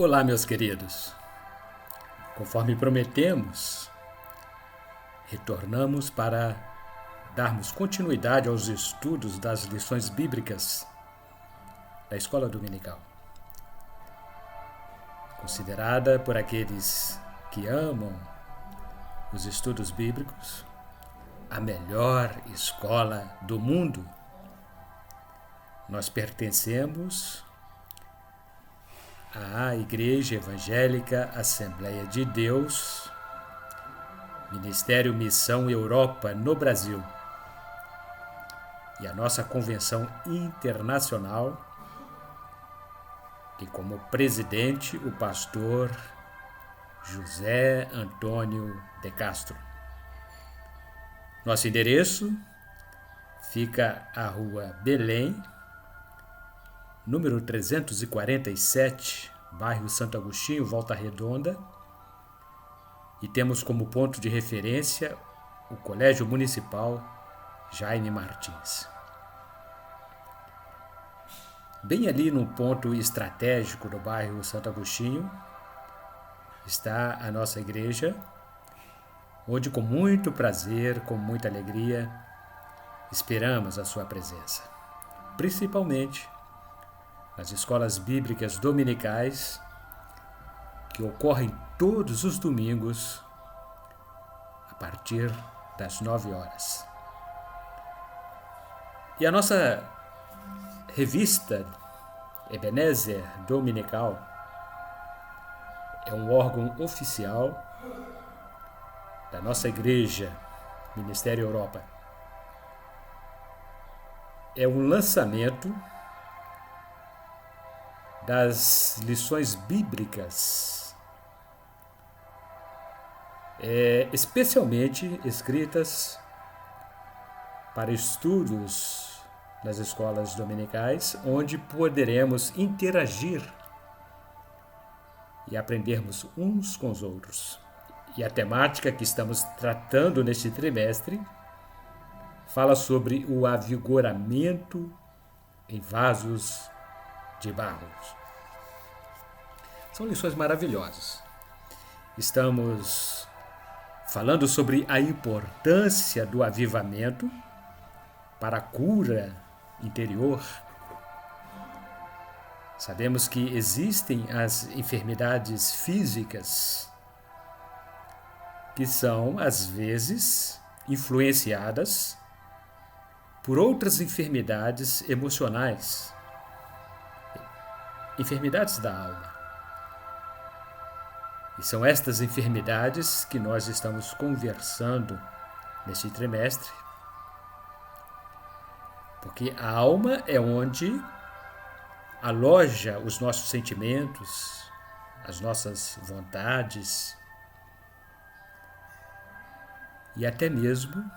Olá, meus queridos. Conforme prometemos, retornamos para darmos continuidade aos estudos das lições bíblicas da Escola Dominical. Considerada por aqueles que amam os estudos bíblicos a melhor escola do mundo, nós pertencemos à Igreja Evangélica Assembleia de Deus, Ministério Missão Europa no Brasil, e a nossa convenção internacional, e como presidente o pastor José Antônio de Castro. Nosso endereço fica à Rua Belém, número 347, bairro Santo Agostinho, Volta Redonda, e temos como ponto de referência o Colégio Municipal Jaime Martins. Bem ali num ponto estratégico do bairro Santo Agostinho está a nossa igreja, onde com muito prazer, com muita alegria, esperamos a sua presença, principalmente nas escolas bíblicas dominicais, que ocorrem todos os domingos a partir das 9 horas. E a nossa revista Ebenezer Dominical é um órgão oficial da nossa igreja, Ministério Europa. É um lançamento das lições bíblicas, especialmente escritas para estudos nas escolas dominicais, onde poderemos interagir e aprendermos uns com os outros. E a temática que estamos tratando neste trimestre fala sobre o avigoramento em vasos de barro. São lições maravilhosas. Estamos falando sobre a importância do avivamento para a cura interior. Sabemos que existem as enfermidades físicas que são, às vezes, influenciadas por outras enfermidades emocionais, enfermidades da alma. E são estas enfermidades que nós estamos conversando neste trimestre, porque a alma é onde aloja os nossos sentimentos, as nossas vontades e até mesmo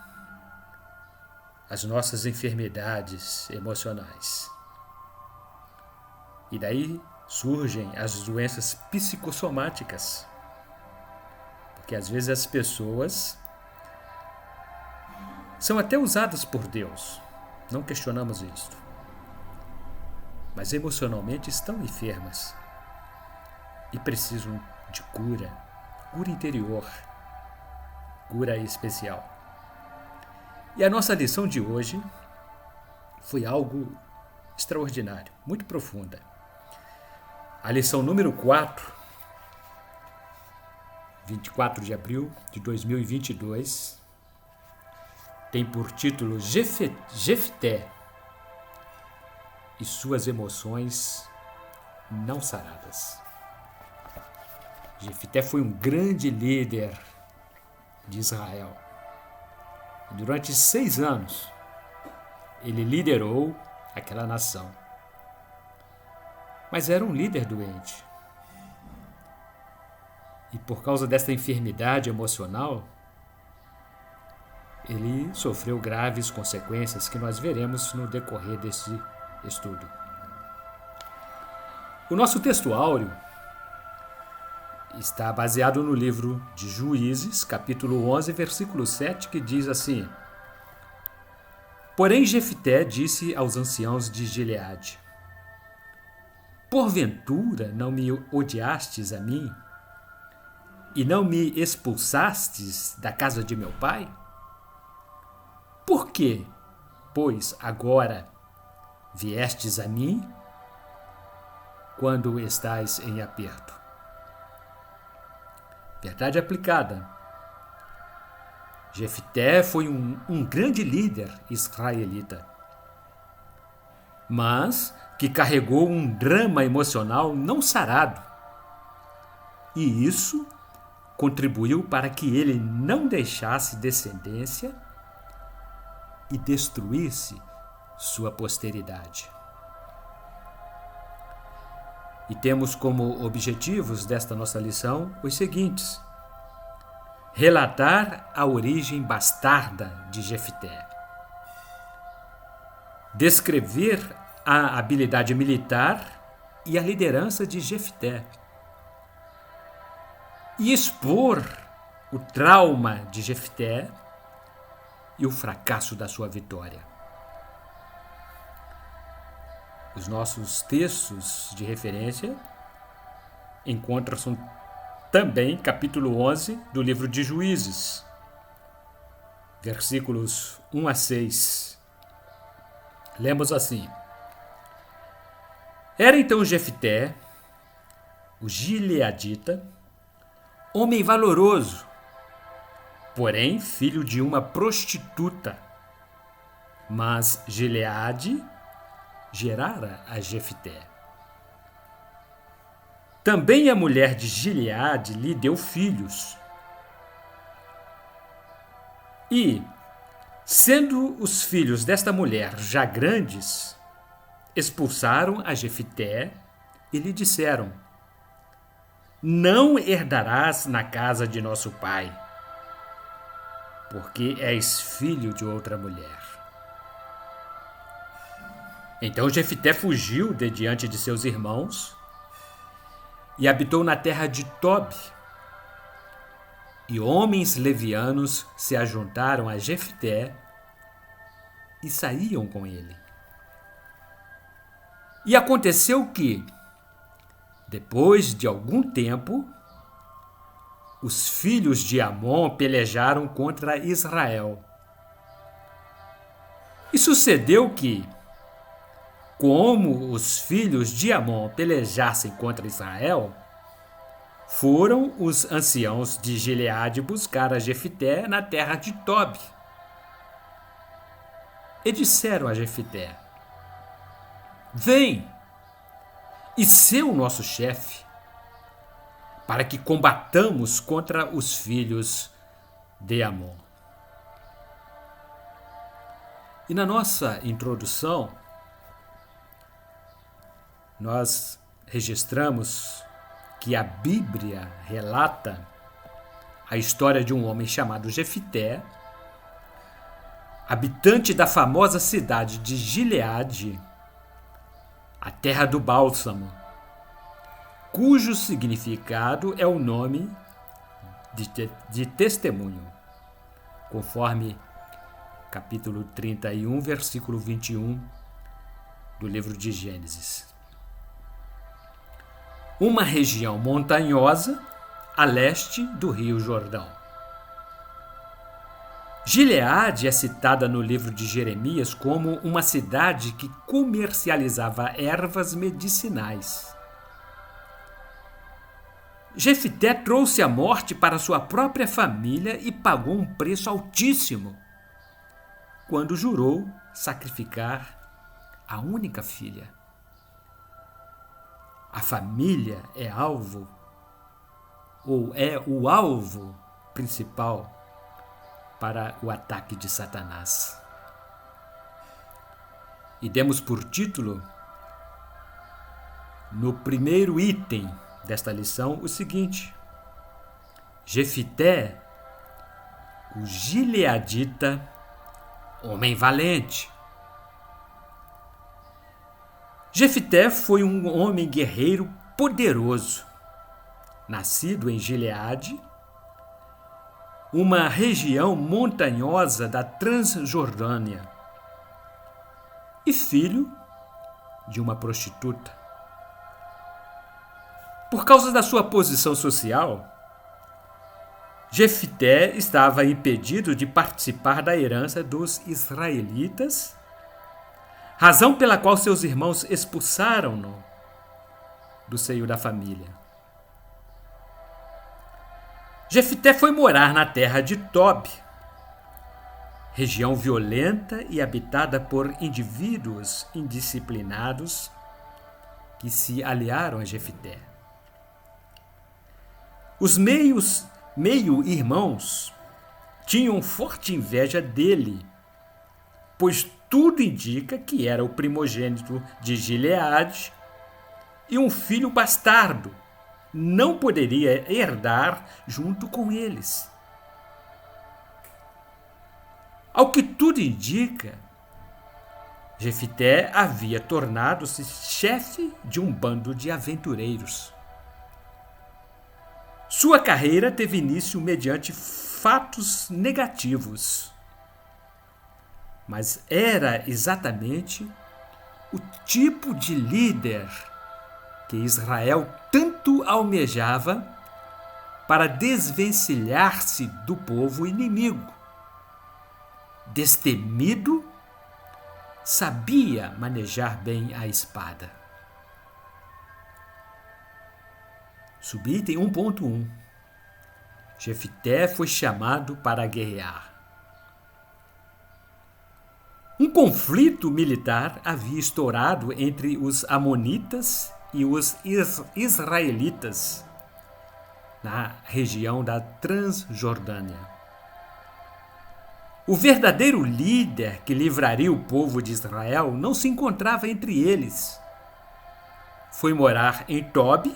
as nossas enfermidades emocionais. E daí surgem as doenças psicossomáticas, porque às vezes as pessoas são até usadas por Deus, não questionamos isso, mas emocionalmente estão enfermas e precisam de cura interior, cura especial. E a nossa lição de hoje foi algo extraordinário, muito profunda. A lição número 4, 24 de abril de 2022, tem por título Jefté e suas emoções não saradas. Jefté foi um grande líder de Israel. Durante 6 anos, ele liderou aquela nação. Mas era um líder doente. E por causa dessa enfermidade emocional, ele sofreu graves consequências que nós veremos no decorrer deste estudo. O nosso texto áureo está baseado no livro de Juízes, capítulo 11, versículo 7, que diz assim: Porém Jefté disse aos anciãos de Gileade: porventura não me odiastes a mim e não me expulsastes da casa de meu pai? Por que, pois, agora viestes a mim quando estás em aperto? Verdade aplicada. Jefté foi um grande líder israelita, mas que carregou um drama emocional não sarado. E isso contribuiu para que ele não deixasse descendência e destruísse sua posteridade. E temos como objetivos desta nossa lição os seguintes: relatar a origem bastarda de Jefté, descrever a habilidade militar e a liderança de Jefté, e expor o trauma de Jefté e o fracasso da sua vitória. Os nossos textos de referência encontram-se também capítulo 11 do livro de Juízes, versículos 1 a 6. Lemos assim: Era então Jefté, o gileadita, homem valoroso, porém filho de uma prostituta. Mas Gileade gerara a Jefté. Também a mulher de Gileade lhe deu filhos. E, sendo os filhos desta mulher já grandes, expulsaram a Jefté e lhe disseram: Não herdarás na casa de nosso pai, porque és filho de outra mulher. Então Jefté fugiu de diante de seus irmãos e habitou na terra de Tobi. E homens levianos se ajuntaram a Jefté e saíam com ele. E aconteceu que, depois de algum tempo, os filhos de Amon pelejaram contra Israel. E sucedeu que, como os filhos de Amon pelejassem contra Israel, foram os anciãos de Gileade buscar a Jefté na terra de Tobi. E disseram a Jefté: Vem e sê o nosso chefe, para que combatamos contra os filhos de Amon. E na nossa introdução, nós registramos que a Bíblia relata a história de um homem chamado Jefté, habitante da famosa cidade de Gileade, a terra do bálsamo, cujo significado é o nome de testemunho, conforme capítulo 31, versículo 21 do livro de Gênesis. Uma região montanhosa a leste do rio Jordão. Gileade é citada no livro de Jeremias como uma cidade que comercializava ervas medicinais. Jefté trouxe a morte para sua própria família e pagou um preço altíssimo quando jurou sacrificar a única filha. A família é alvo, ou é o alvo principal para o ataque de Satanás. E demos por título, no primeiro item desta lição, o seguinte: Jefté, o gileadita, homem valente. Jefté foi um homem guerreiro poderoso, nascido em Gileade, uma região montanhosa da Transjordânia, e filho de uma prostituta, Por causa da sua posição social, Jefté estava impedido de participar da herança dos israelitas, razão pela qual seus irmãos expulsaram-no do seio da família. Jefté foi morar na terra de Tob, região violenta e habitada por indivíduos indisciplinados que se aliaram a Jefté. Os meio-irmãos tinham forte inveja dele, pois tudo indica que era o primogênito de Gileade e um filho bastardo não poderia herdar junto com eles. Ao que tudo indica, Jefté havia tornado-se chefe de um bando de aventureiros. Sua carreira teve início mediante fatos negativos, mas era exatamente o tipo de líder que Israel tanto almejava para desvencilhar-se do povo inimigo. Destemido, sabia manejar bem a espada. Subitem 1.1. Jefté foi chamado para guerrear. Um conflito militar havia estourado entre os amonitas e os israelitas na região da Transjordânia. O verdadeiro líder que livraria o povo de Israel não se encontrava entre eles. Foi morar em Tob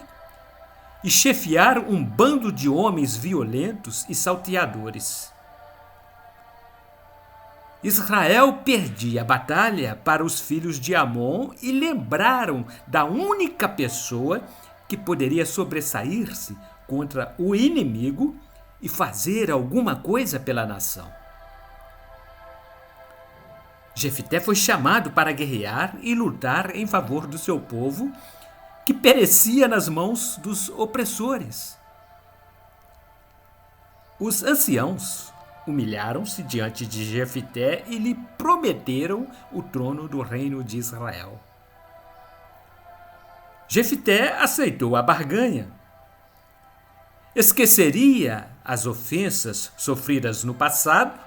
e chefiar um bando de homens violentos e salteadores. Israel perdia a batalha para os filhos de Amon e lembraram da única pessoa que poderia sobressair-se contra o inimigo e fazer alguma coisa pela nação. Jefté foi chamado para guerrear e lutar em favor do seu povo, que perecia nas mãos dos opressores. Os anciãos humilharam-se diante de Jefté e lhe prometeram o trono do reino de Israel. Jefté aceitou a barganha. Esqueceria as ofensas sofridas no passado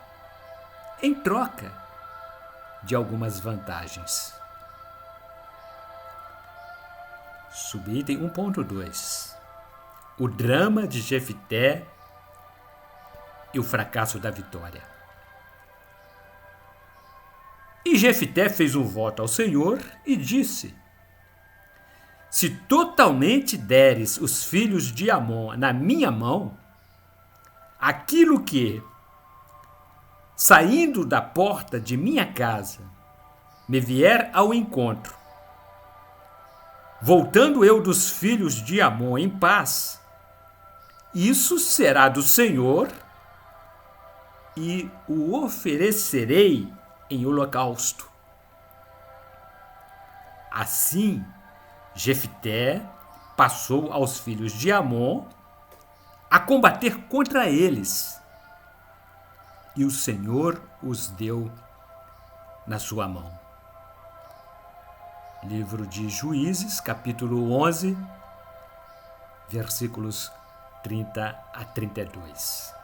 em troca de algumas vantagens. Subitem 1.2. O drama de Jefté e o fracasso da vitória. E Jefté fez um voto ao Senhor e disse: se totalmente deres os filhos de Amon na minha mão, aquilo que, saindo da porta de minha casa, me vier ao encontro, voltando eu dos filhos de Amon em paz, isso será do Senhor e o oferecerei em holocausto. Assim, Jefté passou aos filhos de Amon a combater contra eles, e o Senhor os deu na sua mão. Livro de Juízes, capítulo 11, versículos 30 a 32.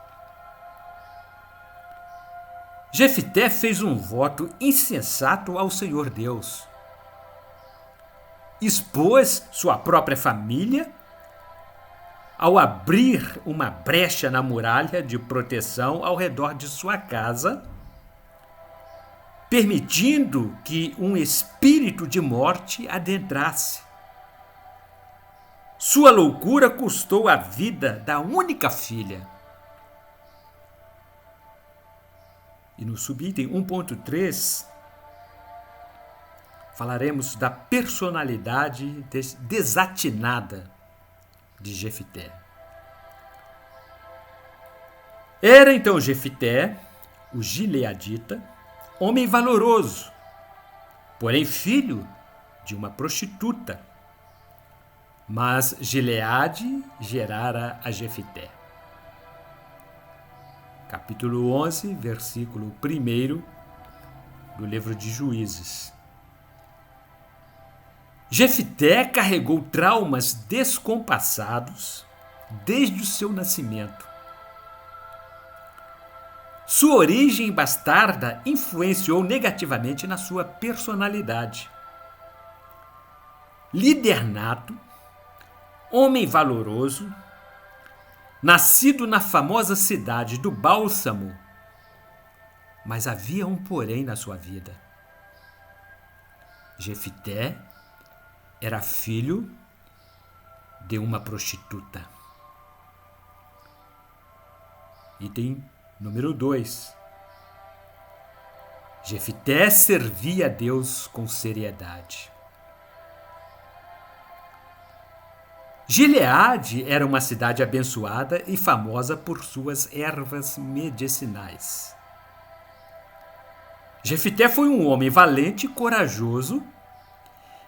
Jefté fez um voto insensato ao Senhor Deus. Expôs sua própria família ao abrir uma brecha na muralha de proteção ao redor de sua casa, permitindo que um espírito de morte adentrasse. Sua loucura custou a vida da única filha. E no subitem 1.3, falaremos da personalidade desatinada de Jefté. Era então Jefté, o gileadita, homem valoroso, porém filho de uma prostituta. Mas Gileade gerara a Jefité. Capítulo 11, versículo 1 do livro de Juízes. Jefité carregou traumas descompassados desde o seu nascimento. Sua origem bastarda influenciou negativamente na sua personalidade. Líder nato, homem valoroso, nascido na famosa cidade do Bálsamo, mas havia um porém na sua vida. Jefité era filho de uma prostituta. Item número 2. Jefité servia a Deus com seriedade. Gileade era uma cidade abençoada e famosa por suas ervas medicinais. Jefité foi um homem valente e corajoso,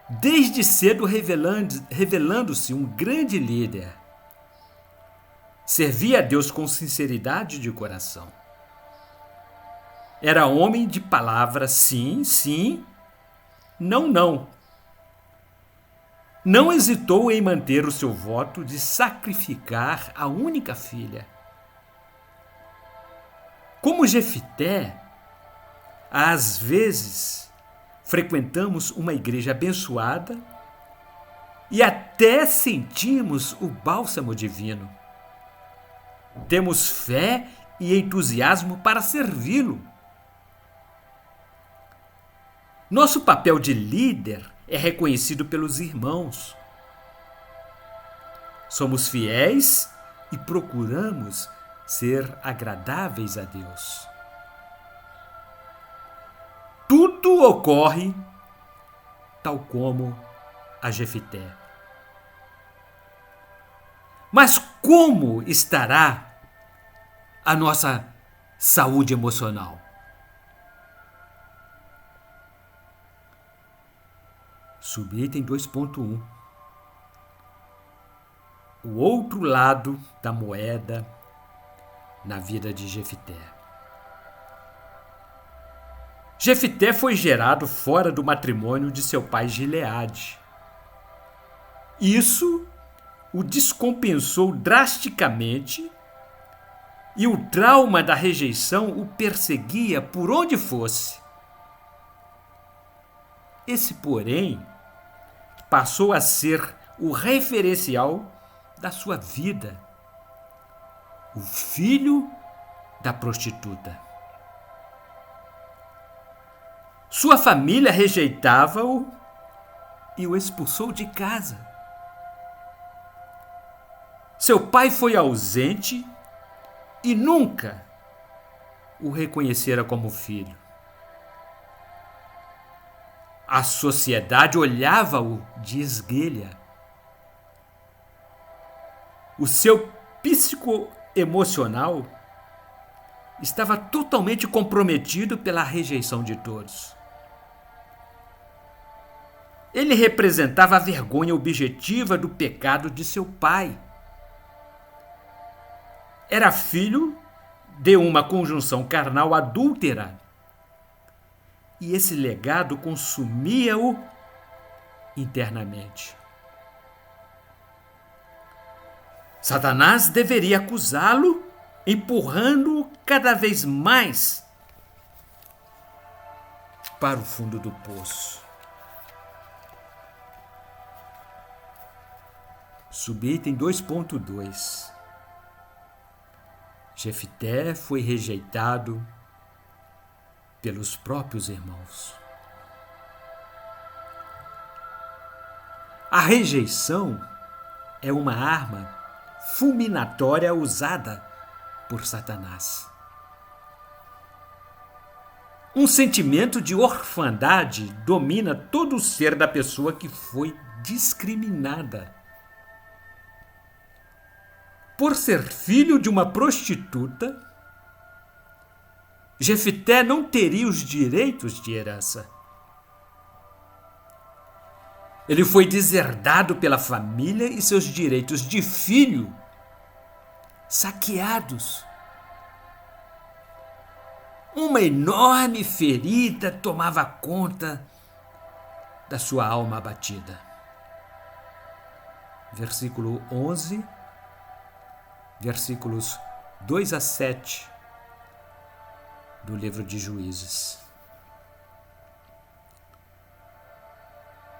desde cedo revelando-se um grande líder. Servia a Deus com sinceridade de coração. Era homem de palavra sim, sim, não, não. Não hesitou em manter o seu voto de sacrificar a única filha. Como Jefité, às vezes frequentamos uma igreja abençoada e até sentimos o bálsamo divino. Temos fé e entusiasmo para servi-lo. Nosso papel de líder é reconhecido pelos irmãos. Somos fiéis e procuramos ser agradáveis a Deus. Tudo ocorre tal como a Jefité. Mas como estará a nossa saúde emocional? Subitem 2.1. O outro lado da moeda na vida de Jefité. Jefité foi gerado fora do matrimônio de seu pai Gileade. Isso o descompensou drasticamente e o trauma da rejeição o perseguia por onde fosse. Esse, porém, passou a ser o referencial da sua vida. O filho da prostituta. Sua família rejeitava-o e o expulsou de casa. Seu pai foi ausente e nunca o reconhecera como filho. A sociedade olhava-o de esguelha. O seu psicoemocional estava totalmente comprometido pela rejeição de todos. Ele representava a vergonha objetiva do pecado de seu pai. Era filho de uma conjunção carnal adúltera. E esse legado consumia-o internamente. Satanás deveria acusá-lo, empurrando-o cada vez mais para o fundo do poço. Subitem 2.2. Jefité foi rejeitado pelos próprios irmãos. A rejeição é uma arma fulminatória usada por Satanás. Um sentimento de orfandade domina todo o ser da pessoa que foi discriminada. Por ser filho de uma prostituta, Jefité não teria os direitos de herança. Ele foi deserdado pela família e seus direitos de filho saqueados. Uma enorme ferida tomava conta da sua alma abatida. Versículo 11, versículos 2 a 7 do livro de Juízes.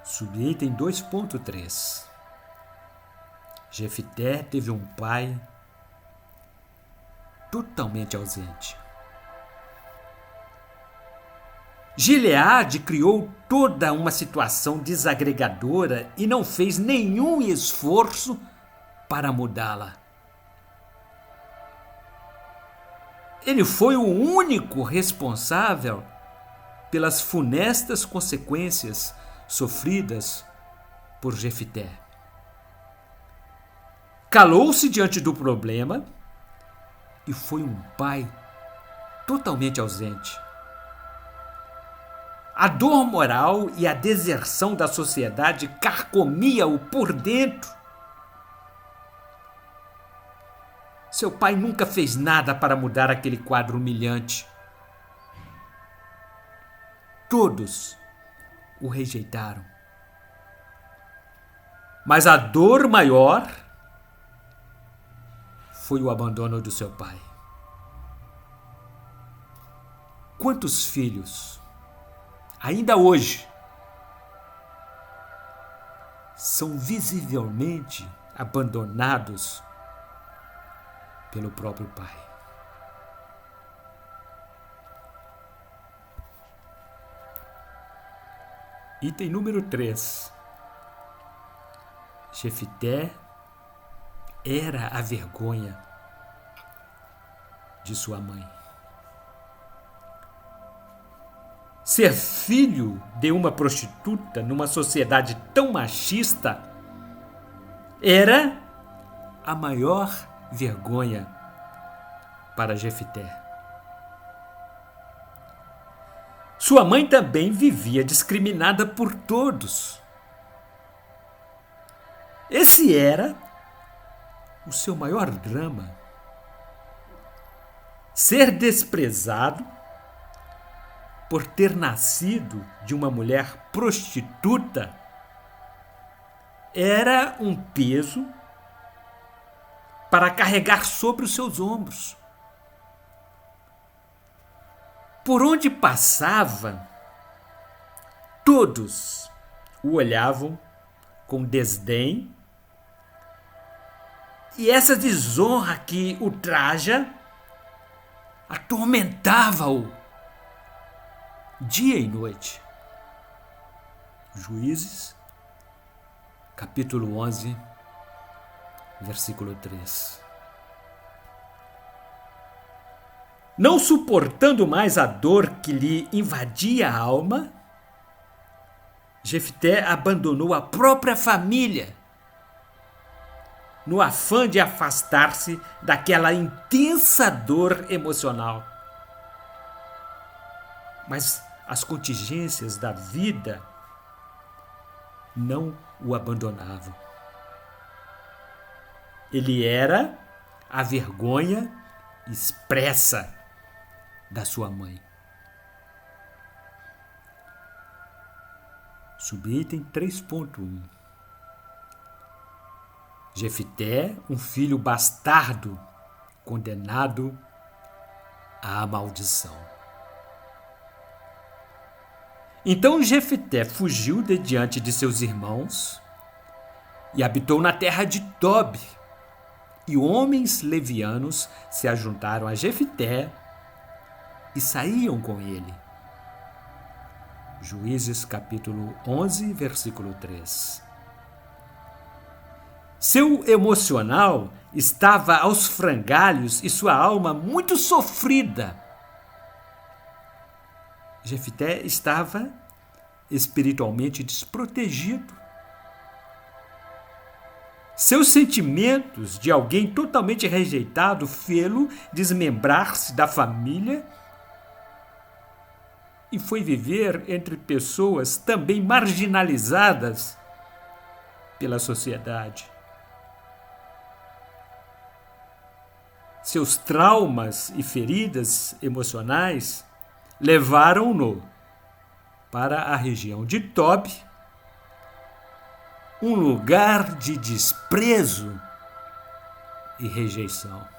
Subitem 2.3. Jefité teve um pai totalmente ausente. Gileade criou toda uma situação desagregadora e não fez nenhum esforço para mudá-la. Ele foi o único responsável pelas funestas consequências sofridas por Jefité. Calou-se diante do problema e foi um pai totalmente ausente. A dor moral e a deserção da sociedade carcomia-o por dentro. Seu pai nunca fez nada para mudar aquele quadro humilhante. Todos o rejeitaram. Mas a dor maior foi o abandono do seu pai. Quantos filhos, ainda hoje, são visivelmente abandonados pelo próprio pai? Item número 3. Jefité era a vergonha de sua mãe. Ser filho de uma prostituta numa sociedade tão machista era a maior vergonha para Jefité. Sua mãe também vivia discriminada por todos. Esse era o seu maior drama. Ser desprezado por ter nascido de uma mulher prostituta era um peso para carregar sobre os seus ombros. Por onde passava, todos o olhavam com desdém, e essa desonra que o traja atormentava-o dia e noite. Juízes, capítulo 11, versículo 3. Não suportando mais a dor que lhe invadia a alma, Jefté abandonou a própria família, no afã de afastar-se daquela intensa dor emocional. Mas as contingências da vida não o abandonavam. Ele era a vergonha expressa da sua mãe. Subitem 3.1. Jefté, um filho bastardo, condenado à maldição. Então Jefté fugiu de diante de seus irmãos e habitou na terra de Tob. E homens levianos se ajuntaram a Jefté e saíam com ele. Juízes capítulo 11, versículo 3. Seu emocional estava aos frangalhos e sua alma muito sofrida. Jefté estava espiritualmente desprotegido. Seus sentimentos de alguém totalmente rejeitado fê-lo desmembrar-se da família e foi viver entre pessoas também marginalizadas pela sociedade. Seus traumas e feridas emocionais levaram-no para a região de Tob, um lugar de desprezo e rejeição.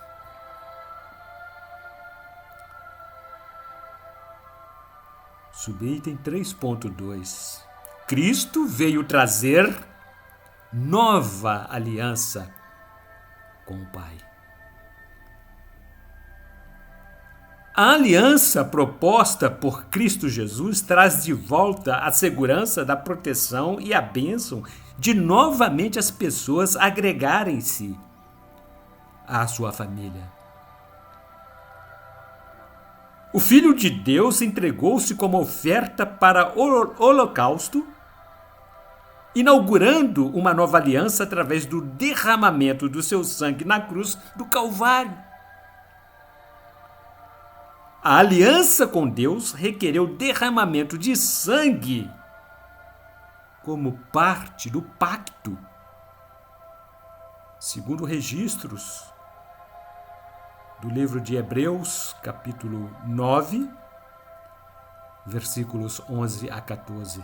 Subitem 3.2. Cristo veio trazer nova aliança com o Pai. A aliança proposta por Cristo Jesus traz de volta a segurança da proteção e a bênção de novamente as pessoas agregarem-se à sua família. O Filho de Deus entregou-se como oferta para o holocausto, inaugurando uma nova aliança através do derramamento do seu sangue na cruz do Calvário. A aliança com Deus requereu derramamento de sangue como parte do pacto. Segundo registros do livro de Hebreus, capítulo 9, versículos 11 a 14.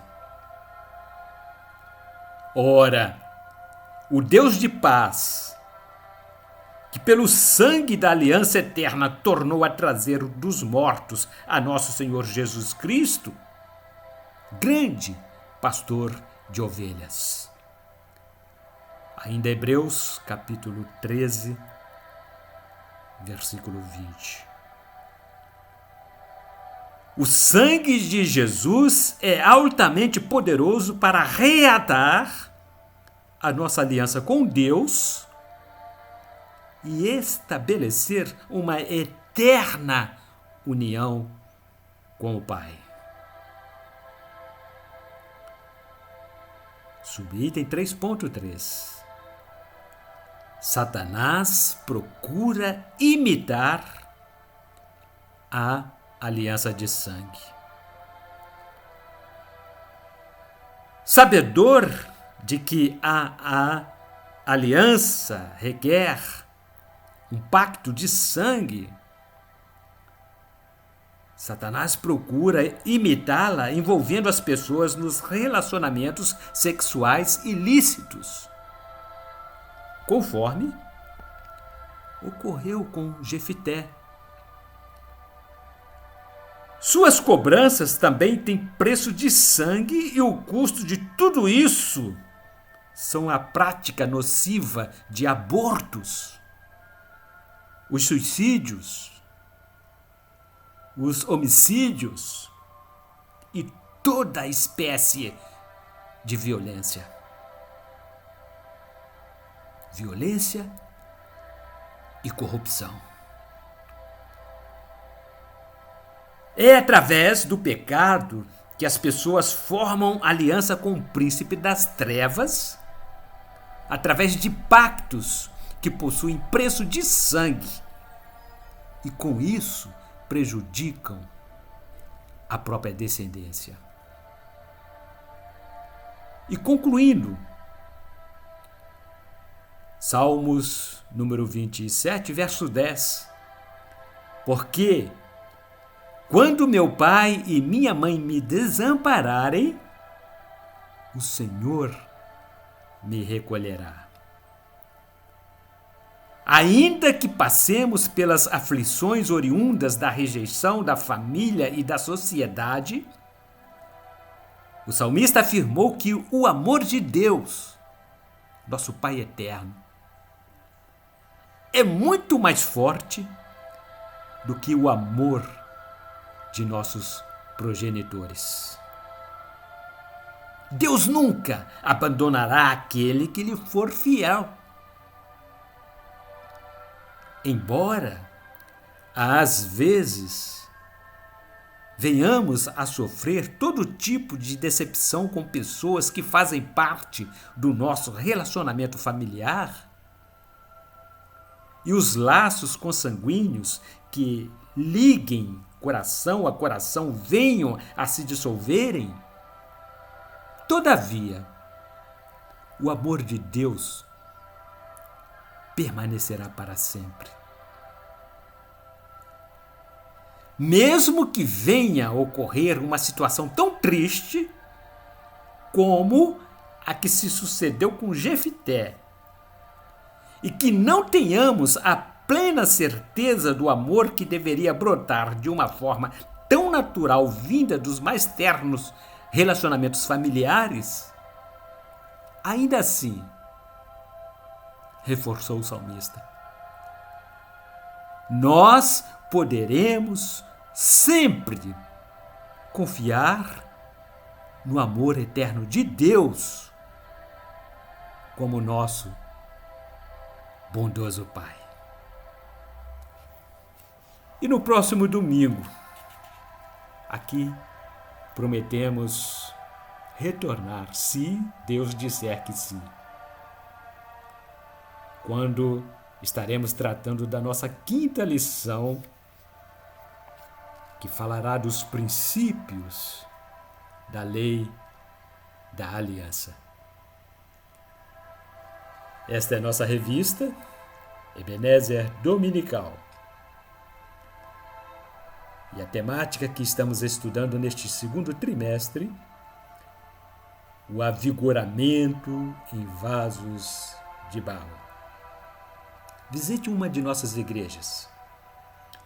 Ora, o Deus de paz, que pelo sangue da aliança eterna tornou a trazer dos mortos a nosso Senhor Jesus Cristo, grande pastor de ovelhas. Ainda Hebreus, capítulo 13, versículo 20. O sangue de Jesus é altamente poderoso para reatar a nossa aliança com Deus e estabelecer uma eterna união com o Pai. Subitem 3.3. Satanás procura imitar a aliança de sangue. Sabedor de que a aliança requer um pacto de sangue, Satanás procura imitá-la envolvendo as pessoas nos relacionamentos sexuais ilícitos, conforme ocorreu com Jefité. Suas cobranças também têm preço de sangue e o custo de tudo isso são a prática nociva de abortos, os suicídios, os homicídios e toda a espécie de violência. Violência e corrupção. É através do pecado que as pessoas formam aliança com o príncipe das trevas, através de pactos que possuem preço de sangue e, com isso, prejudicam a própria descendência. E concluindo, Salmos número 27, verso 10. Porque quando meu pai e minha mãe me desampararem, o Senhor me recolherá. Ainda que passemos pelas aflições oriundas da rejeição da família e da sociedade, o salmista afirmou que o amor de Deus, nosso Pai eterno, é muito mais forte do que o amor de nossos progenitores. Deus nunca abandonará aquele que lhe for fiel. Embora, às vezes, venhamos a sofrer todo tipo de decepção com pessoas que fazem parte do nosso relacionamento familiar, e os laços consanguíneos que liguem coração a coração venham a se dissolverem, todavia, o amor de Deus permanecerá para sempre. Mesmo que venha a ocorrer uma situação tão triste como a que se sucedeu com Jefité, e que não tenhamos a plena certeza do amor que deveria brotar de uma forma tão natural vinda dos mais ternos relacionamentos familiares, ainda assim, reforçou o salmista, nós poderemos sempre confiar no amor eterno de Deus como nosso bondoso Pai. E no próximo domingo, aqui prometemos retornar, se Deus disser que sim, quando estaremos tratando da nossa quinta lição, que falará dos princípios da lei da aliança. Esta é a nossa revista Ebenezer Dominical. E a temática que estamos estudando neste segundo trimestre, o avigoramento em vasos de barro. Visite uma de nossas igrejas.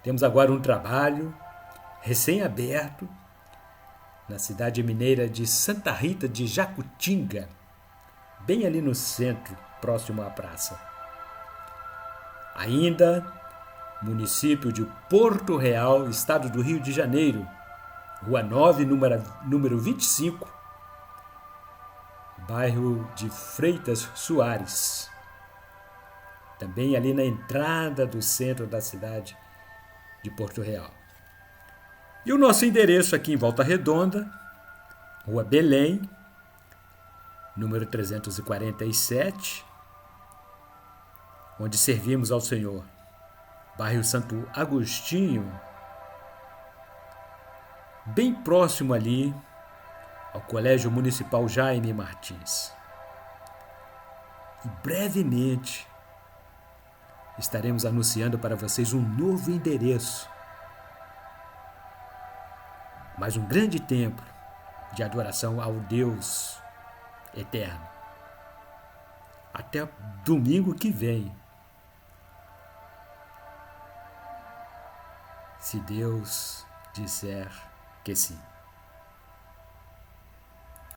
Temos agora um trabalho recém-aberto na cidade mineira de Santa Rita de Jacutinga, bem ali no centro, próximo à praça. Ainda, município de Porto Real, estado do Rio de Janeiro, Rua 9, número 25, bairro de Freitas Soares. Também ali na entrada do centro da cidade de Porto Real. E o nosso endereço aqui em Volta Redonda, Rua Belém, número 347, onde servimos ao Senhor. Bairro Santo Agostinho, bem próximo ali ao Colégio Municipal Jaime Martins. E brevemente estaremos anunciando para vocês um novo endereço. Mais um grande templo de adoração ao Deus eterno. Até domingo que vem. Se Deus disser que sim.